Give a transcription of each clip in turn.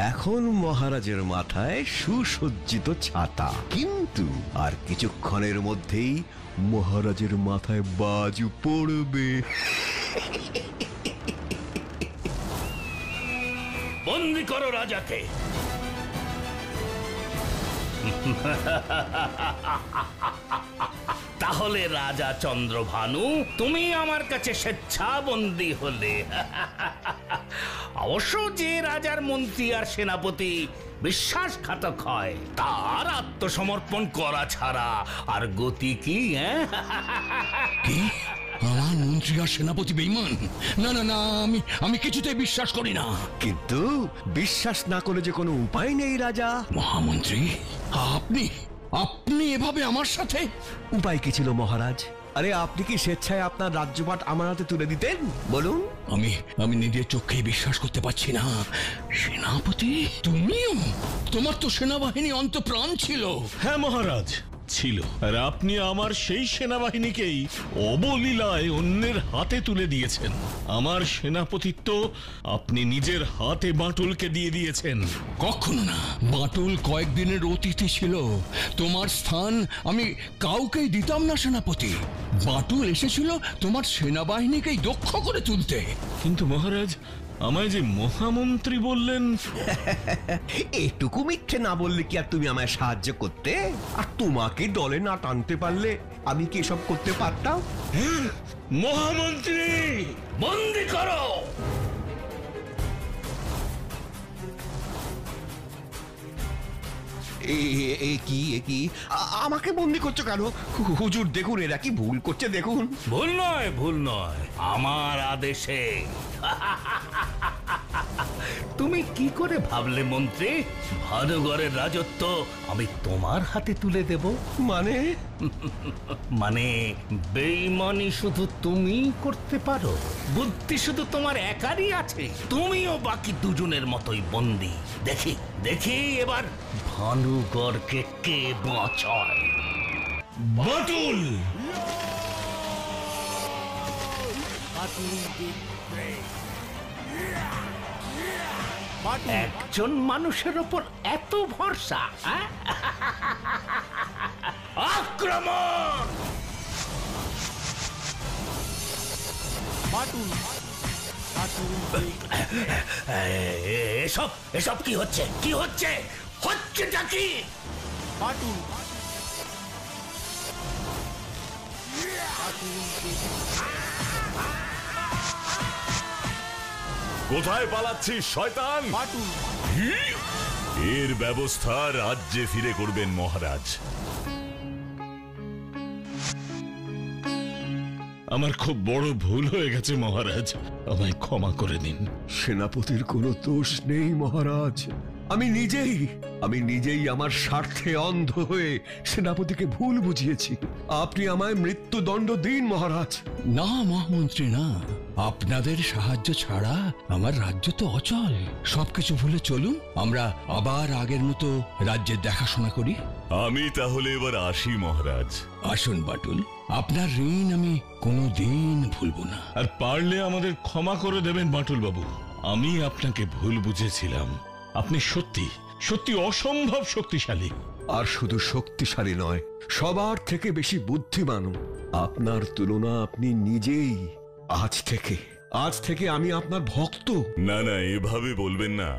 এখন মহারাজের মাথায় সুসজ্জিত ছাতা, কিন্তু আর কিছুক্ষণের মধ্যেই মহারাজের মাথায় বাজু পড়বে। বন্দি করো রাজাকে। তাহলে রাজা চন্দ্রভানু, তুমি আমার কাছে স্বেচ্ছাবন্দী হলে। অবশ্য যে রাজার মন্ত্রী আর সেনাপতি বিশ্বাসঘাতক হয়, তার আত্মসমর্পণ করা ছাড়া আর গতি কি? আমার মন্ত্রী আর সেনাপতি বেঈমান? না না না, আমি কিছুতেই বিশ্বাস করি না। কিন্তু বিশ্বাস না করে যে কোনো উপায় নেই রাজা। মহামন্ত্রী, আপনি এভাবে আমার সাথে? উপায় কি ছিল মহারাজ? আরে আপনি কি স্বেচ্ছায় আপনার রাজ্যপাট আমার হাতে তুলে দিতেন? বলুন। আমি নিজের চোখেই বিশ্বাস করতে পারছি না। সেনাপতি তুমিও? তোমার তো সেনাবাহিনী অন্তঃপ্রাণ ছিল। হ্যাঁ মহারাজ, ছিল। আর আপনি আমার সেই সেনাবাহিনীকেই অবলীলায় অন্যের হাতে তুলে দিয়েছেন। আমার সেনাপতিত্ব আপনি নিজের হাতে বাঁটুলকে দিয়ে দিয়েছেন। কখনো না, বাঁটুল কয়েকদিনের অতিথি ছিল। তোমার স্থান আমি কাউকেই দিতাম না সেনাপতি। বাঁটুল এসেছিল তোমার সেনাবাহিনীকেই দক্ষ করে তুলতে। কিন্তু মহারাজ, আমায় যে মহামন্ত্রী বললেন। এটুকু মিথ্যে না বললে কি আর তুমি আমায় সাহায্য করতে? আর তোমাকে দলে না টানতে পারলে আমি কি এসব করতে পারতাম? মহামন্ত্রী, বন্দি করো। কি আমাকে বন্দি করছো কেন? হুজুর দেখুন, এরা কি ভুল করছে দেখুন। ভুল নয়, আমার আদেশে। তুমি কি করে ভাবলে মন্ত্রী ভানুগড়ের রাজত্ব আমি তোমার হাতে তুলে দেব? মানে বেঈমানি শুধু তুমি করতে পারো, বুদ্ধি শুধু তোমার একারই আছে। তুমিও বাকি দুজনের মতোই বন্দী। দেখি এবার ভানুগড়কে কে বাঁচায়। বাঁটুল! একজন মানুষের ওপর এত ভরসা? আক্রমণ! এসব কি হচ্ছে? হচ্ছেটা কি? কোথায় পালাচ্ছিস শয়তান? এর ব্যবস্থা রাজ্যে ফিরে করবেন মহারাজ। আমার খুব বড় ভুল হয়ে গেছে মহারাজ, আমায় ক্ষমা করে দিন। সেনাপতির কোনো দোষ নেই মহারাজ। আমি নিজেই আমার স্বার্থে অন্ধ হয়ে সেনাপতিকে ভুল বুঝিয়েছি। আপনি আমায় মৃত্যুদণ্ড দিন মহারাজ। না মহামন্ত্রী, না। আপনাদের সাহায্য ছাড়া আমার রাজ্য তো অচল। সবকিছু ভুলে চলুন, আমরা আবার আগের মতো রাজ্যের দেখাশোনা করি। আমি তাহলে এবার আসি মহারাজ। আসুন বাটুল, আপনার ঋণ আমি কোনোদিন ভুলব না। আর পারলে আমাদের ক্ষমা করে দেবেন বাঁটুল বাবু। আমি আপনাকে ভুল বুঝেছিলাম। আপনি সত্যি অসম্ভব শক্তিশালী। আর শুধু শক্তিশালী নয়, সবার থেকে বেশি বুদ্ধিমান। আপনার তুলনা আপনি নিজেই। আজ থেকে আমি আপনার ভক্ত। না না, এভাবে বলবেন না।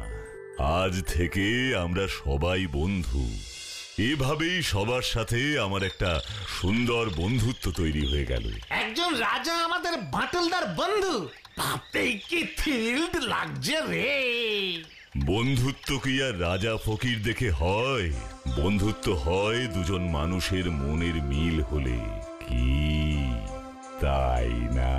আজ থেকে আমরা সবাই বন্ধু। এভাবেই সবার সাথে আমার একটা সুন্দর বন্ধুত্ব তৈরি হয়ে গেল। একজন রাজা আমাদের বাঁটুলদার বন্ধু, ভাবতেই কি থ্রিলড লাগছে রে। বন্ধুত্ব কি আর রাজা ফকির দেখে হয়? বন্ধুত্ব হয় দুজন মানুষের মনের মিল হলে। কি তাই না?